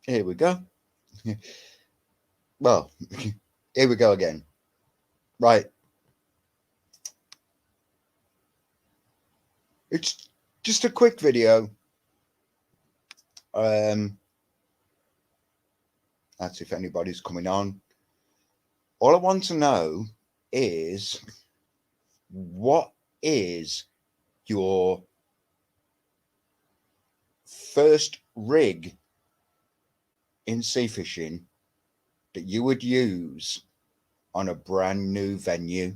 Here we go. Well, here we go again. Right. It's just a quick video. That's if anybody's coming on. All I want to know is, what is your first rig in sea fishing that you would use on a brand new venue?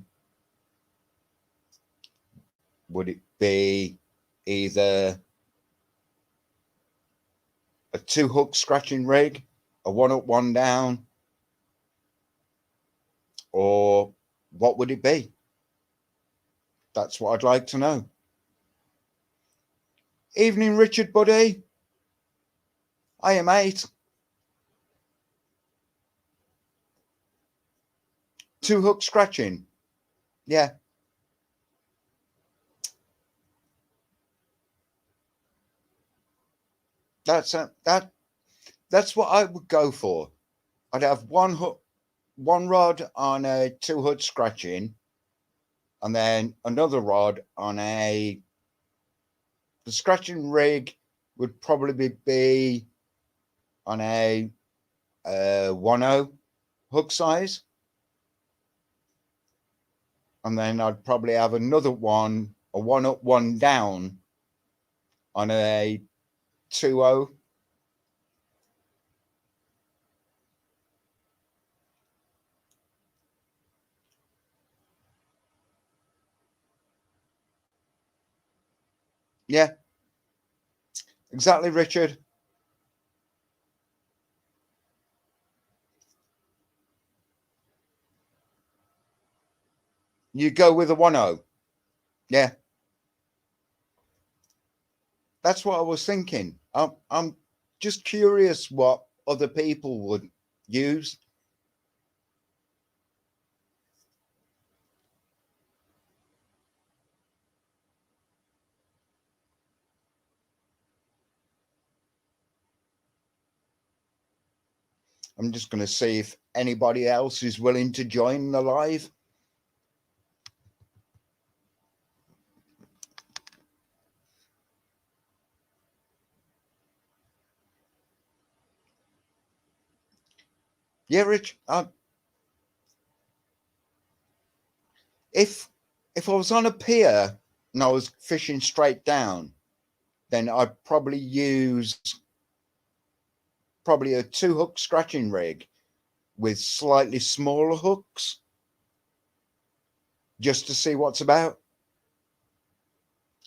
Would it be either a 2-hook scratching rig, a 1 up, 1 down, or what would it be? That's what I'd like to know. Evening, Richard, buddy. Hiya, mate. 2-hook scratching. Yeah. That's what I would go for. I'd have one rod on a 2-hook scratching, and then another rod on the scratching rig would probably be on a 1/0 hook size, and then I'd probably have another one, a 1 up, 1 down, on a 2/0. Yeah, exactly, Richard. You go with a 1/0. Yeah, that's what I was thinking. I'm just curious what other people would use. I'm just going to see if anybody else is willing to join the live. Yeah, Rich. If I was on a pier and I was fishing straight down, then I'd probably use a 2-hook scratching rig with slightly smaller hooks, just to see what's about,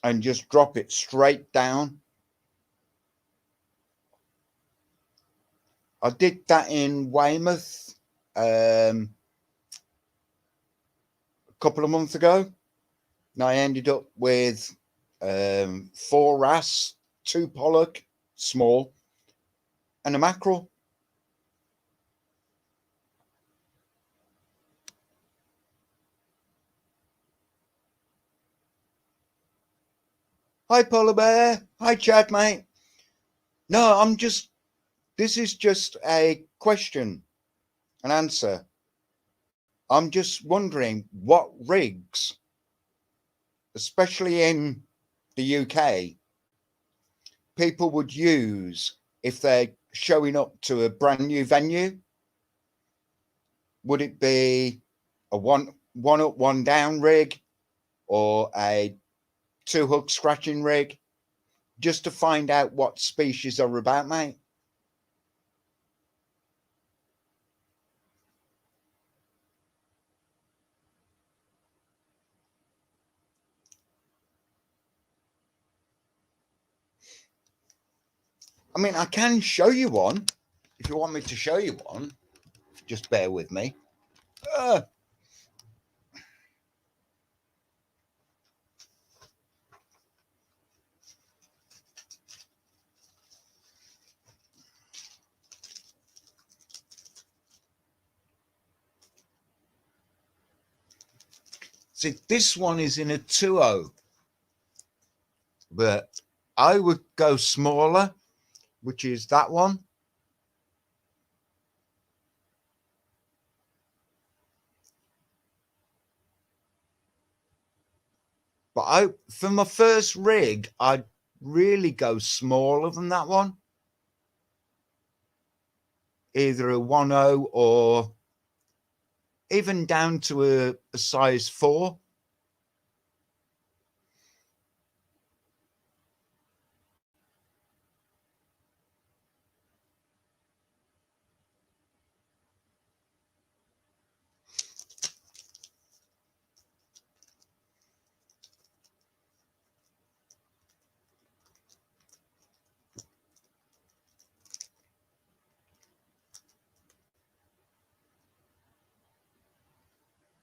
and just drop it straight down. I did that in Weymouth a couple of months ago, and I ended up with 4 wrasse, 2 pollock, small, and a mackerel. Hi, Polar Bear. Hi, Chad, mate. No, this is just a question and answer. I'm just wondering what rigs, especially in the UK, people would use if they're showing up to a brand new venue. Would it be a one up, 1 down rig, or a 2-hook scratching rig? Just to find out what species are about, mate. I mean, I can show you one if you want me to show you one. Just bear with me. See, this one is in a 2/0, but I would go smaller, which is that one. But for my first rig, I'd really go smaller than that one. Either a 1.0 or even down to a size 4.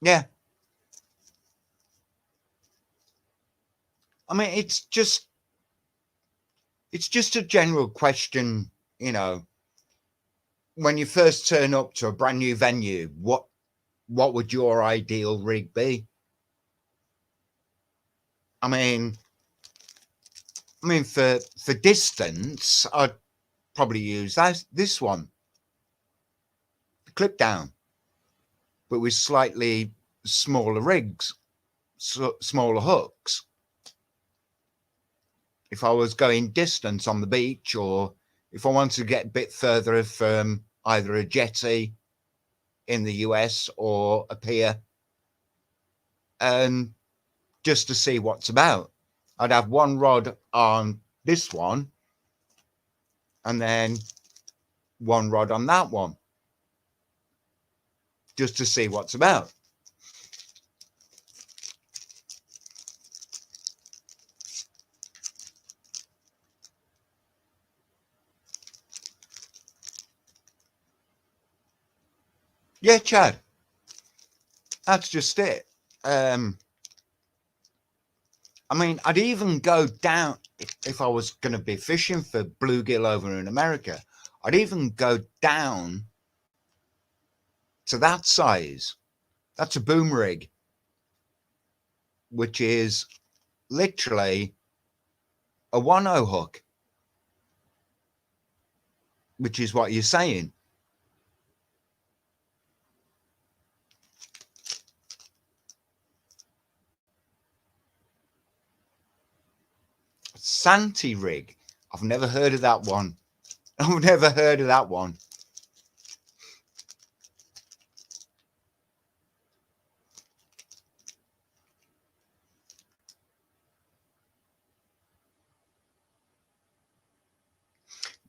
Yeah. I mean, it's just a general question, you know, when you first turn up to a brand new venue, what would your ideal rig be? I mean, for distance, I'd probably use this one, clip down, but with slightly smaller rigs, smaller hooks. If I was going distance on the beach, or if I wanted to get a bit further from either a jetty in the US or a pier, and just to see what's about, I'd have one rod on this one and then one rod on that one, just to see what's about. Yeah, Chad, that's just it. I mean, I'd even go down, if I was going to be fishing for bluegill over in America, I'd even go down to that size. That's a boom rig, which is literally a 1.0 hook, which is what you're saying. Santee rig. I've never heard of that one. I've never heard of that one.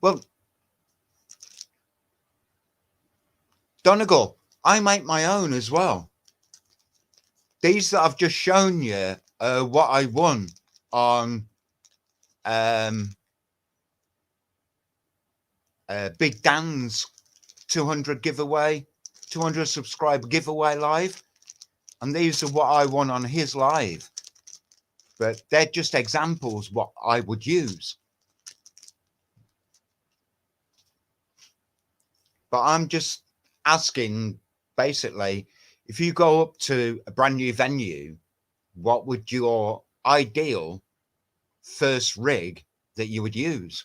Well, Donegal, I make my own as well. These that I've just shown you are what I won on Big Dan's 200 giveaway, 200 subscriber giveaway live. And these are what I won on his live. But they're just examples what I would use. But I'm just asking, basically, if you go up to a brand new venue, what would your ideal first rig that you would use?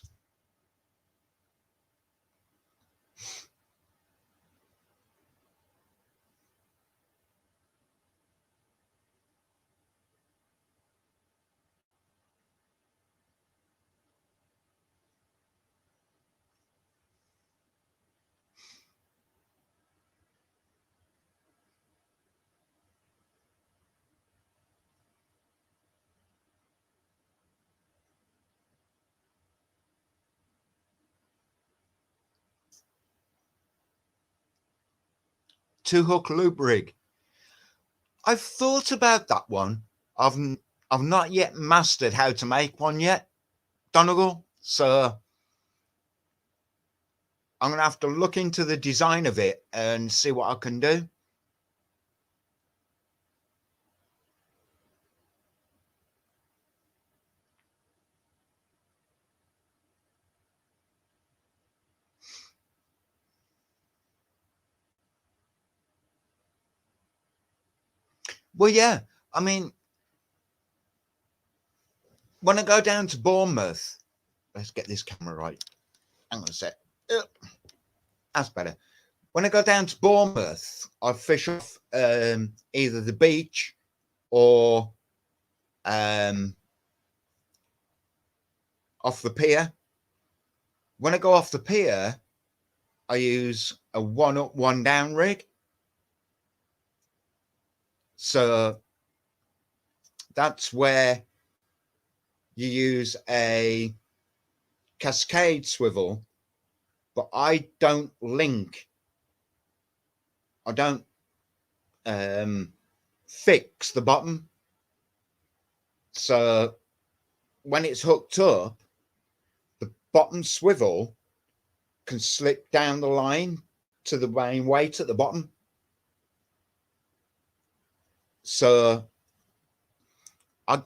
Two hook loop rig. I've thought about that one. I've not yet mastered how to make one yet, Donegal. So I'm gonna have to look into the design of it and see what I can do. Well, yeah. I mean, when I go down to Bournemouth, let's get this camera right. Hang on a sec. That's better. When I go down to Bournemouth, I fish off either the beach or off the pier. When I go off the pier, I use a 1 up, 1 down rig. So that's where you use a cascade swivel, but I don't fix the bottom. So when it's hooked up, the bottom swivel can slip down the line to the main weight at the bottom. So I'd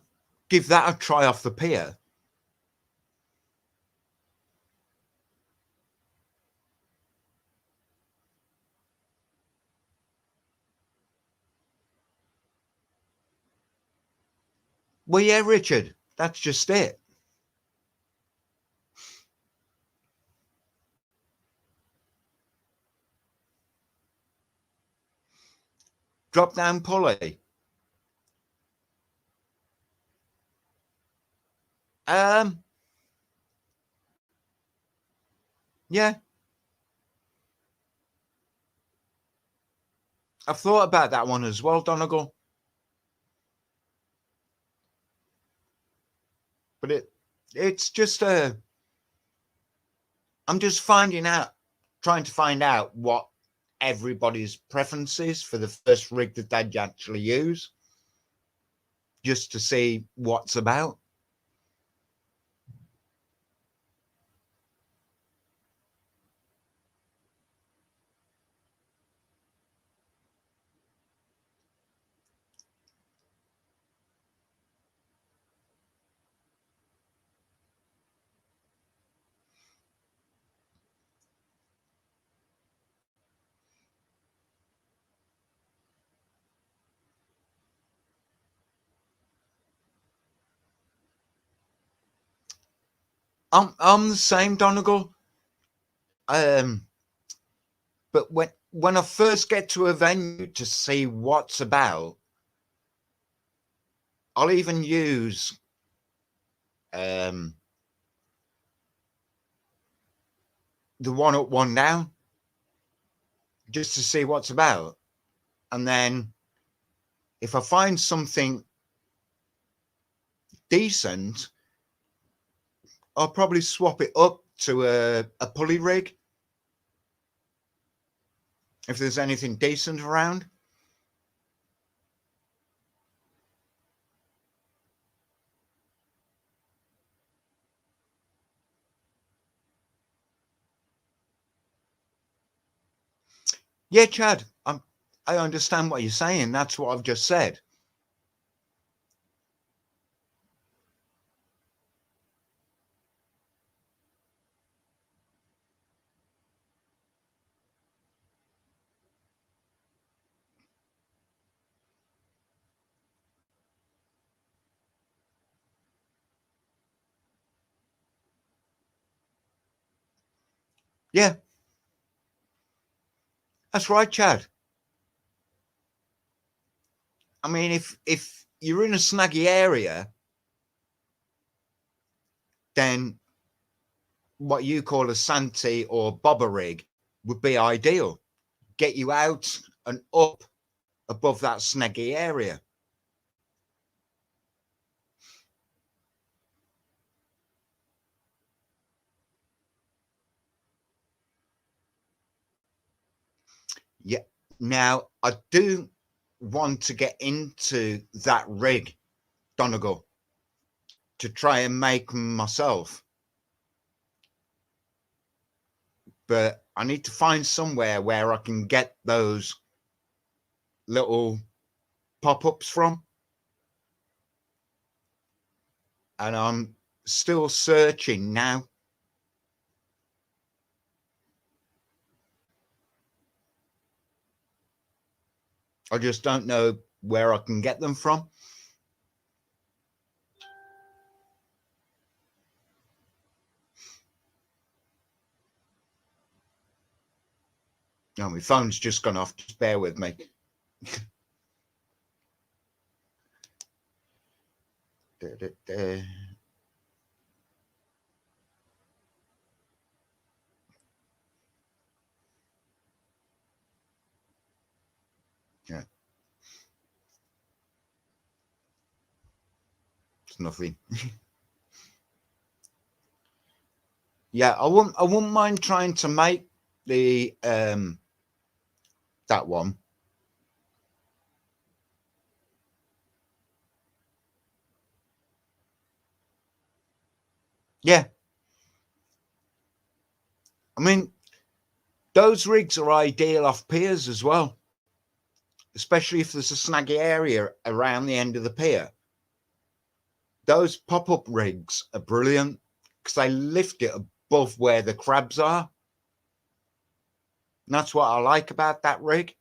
give that a try off the pier. Well, yeah, Richard, that's just it. Drop down pulley. Yeah. I've thought about that one as well, Donegal. But it's just I'm just trying to find out what everybody's preference is for the first rig that they'd actually use, just to see what's about. I'm the same, Donegal. But when I first get to a venue to see what's about, I'll even use the 1 up, 1 down, just to see what's about. And then if I find something decent, I'll probably swap it up to a pulley rig if there's anything decent around. Yeah, Chad, I understand what you're saying. That's what I've just said. Yeah, that's right, Chad. I mean, if you're in a snaggy area, then what you call a Santee or bobber rig would be ideal. Get you out and up above that snaggy area. Yeah. Now, I do want to get into that rig, Donegal, to try and make myself. But I need to find somewhere where I can get those little pop-ups from. And I'm still searching now. I just don't know where I can get them from. Oh, my phone's just gone off. Just bear with me. Yeah, it's nothing. Yeah, I wouldn't mind trying to make the that one. Yeah, I mean, those rigs are ideal off piers as well, especially if there's a snaggy area around the end of the pier. Those pop-up rigs are brilliant because they lift it above where the crabs are. And that's what I like about that rig.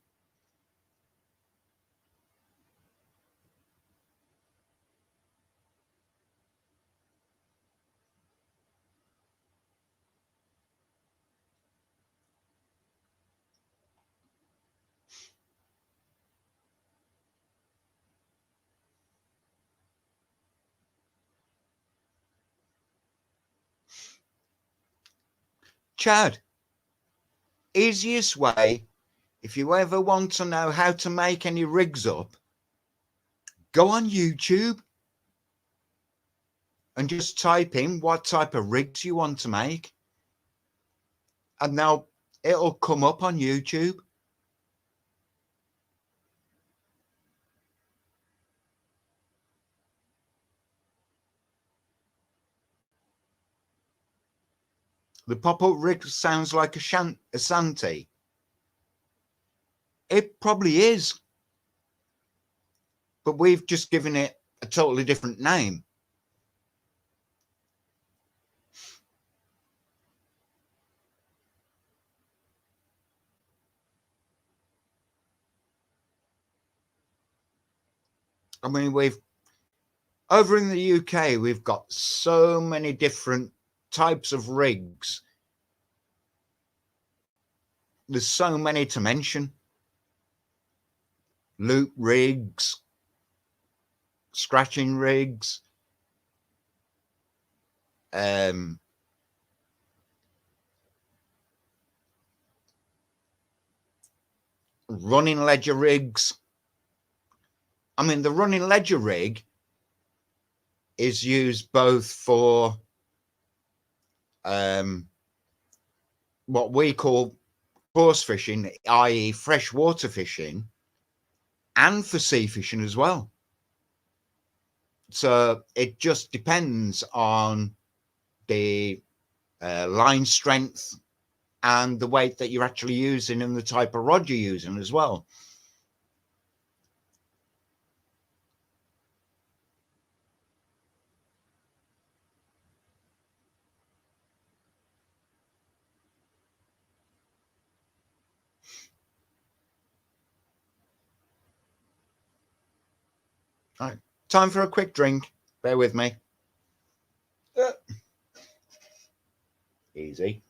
Chad, easiest way, if you ever want to know how to make any rigs up, go on YouTube and just type in what type of rigs you want to make. And now it'll come up on YouTube. The pop-up rig sounds like a shanty. It probably is, but we've just given it a totally different name. I mean, we've over in the UK, we've got so many different types of rigs. There's so many to mention. Loop rigs, scratching rigs, running ledger rigs. I mean, the running ledger rig is used both for what we call coarse fishing, i.e. freshwater fishing, and for sea fishing as well. So it just depends on the line strength and the weight that you're actually using and the type of rod you're using as well. All right, time for a quick drink. Bear with me. Easy.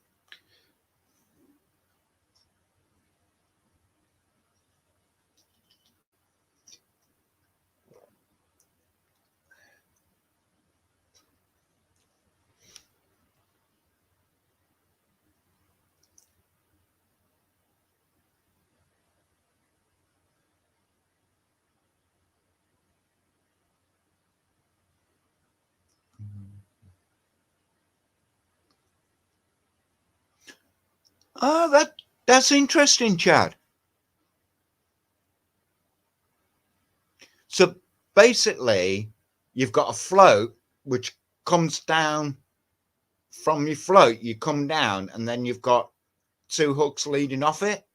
Oh, that's interesting, Chad. So basically, you've got a float which comes down from your float. You come down, and then you've got two hooks leading off it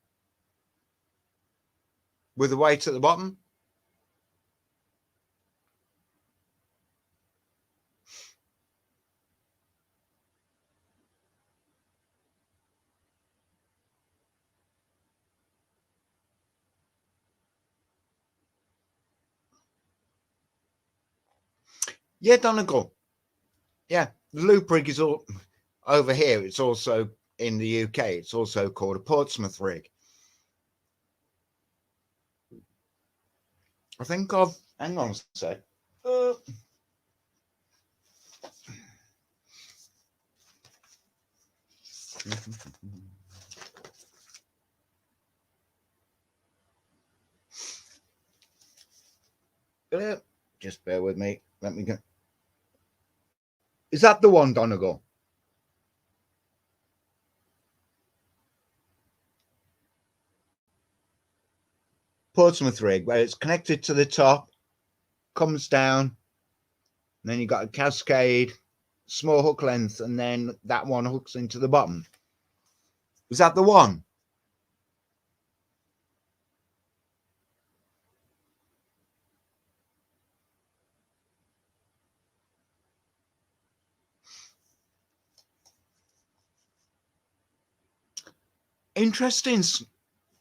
with a weight at the bottom. Yeah, Donegal. Yeah, the loop rig is all over here. It's also in the UK. It's also called a Portsmouth rig. I think I've. Hang on a sec. Just bear with me. Let me go. Is that the one, Donegal? Portsmouth rig, where it's connected to the top, comes down, and then you've got a cascade, small hook length, and then that one hooks into the bottom. Is that the one? Interesting,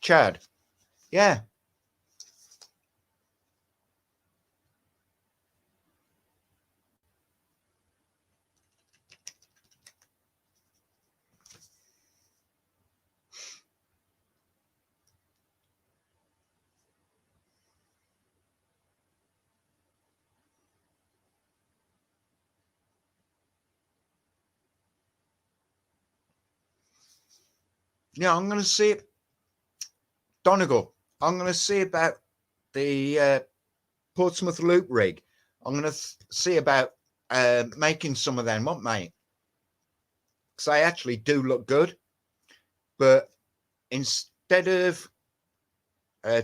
Chad. Yeah. Yeah, I'm going to see it. Donegal, I'm going to see about the Portsmouth loop rig. I'm going to see about making some of them up, mate. Because they actually do look good. But instead of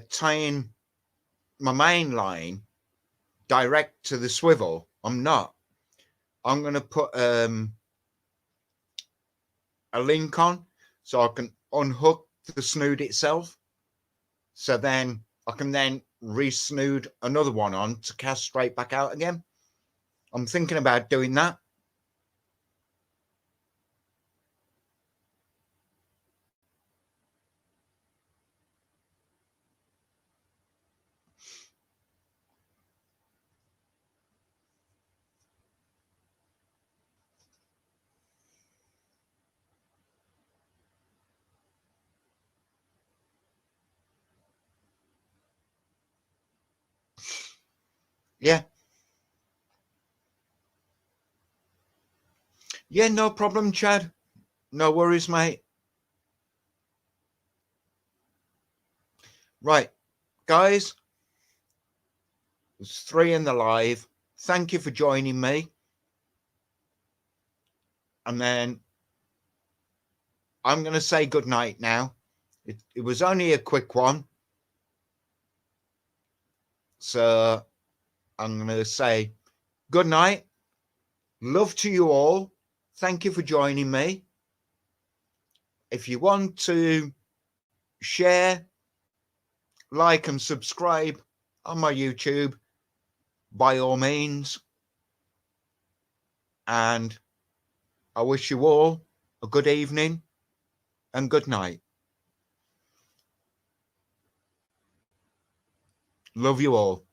tying my main line direct to the swivel, I'm not. I'm going to put a link on so I can unhook the snood itself. So then I can then re-snood another one on to cast straight back out again. I'm thinking about doing that. Yeah. Yeah, no problem, Chad. No worries, mate. Right, guys. There's 3 in the live. Thank you for joining me. And then I'm going to say good night now. It was only a quick one. So I'm going to say good night. Love to you all. Thank you for joining me. If you want to share, like, and subscribe on my YouTube, by all means. And I wish you all a good evening and good night. Love you all.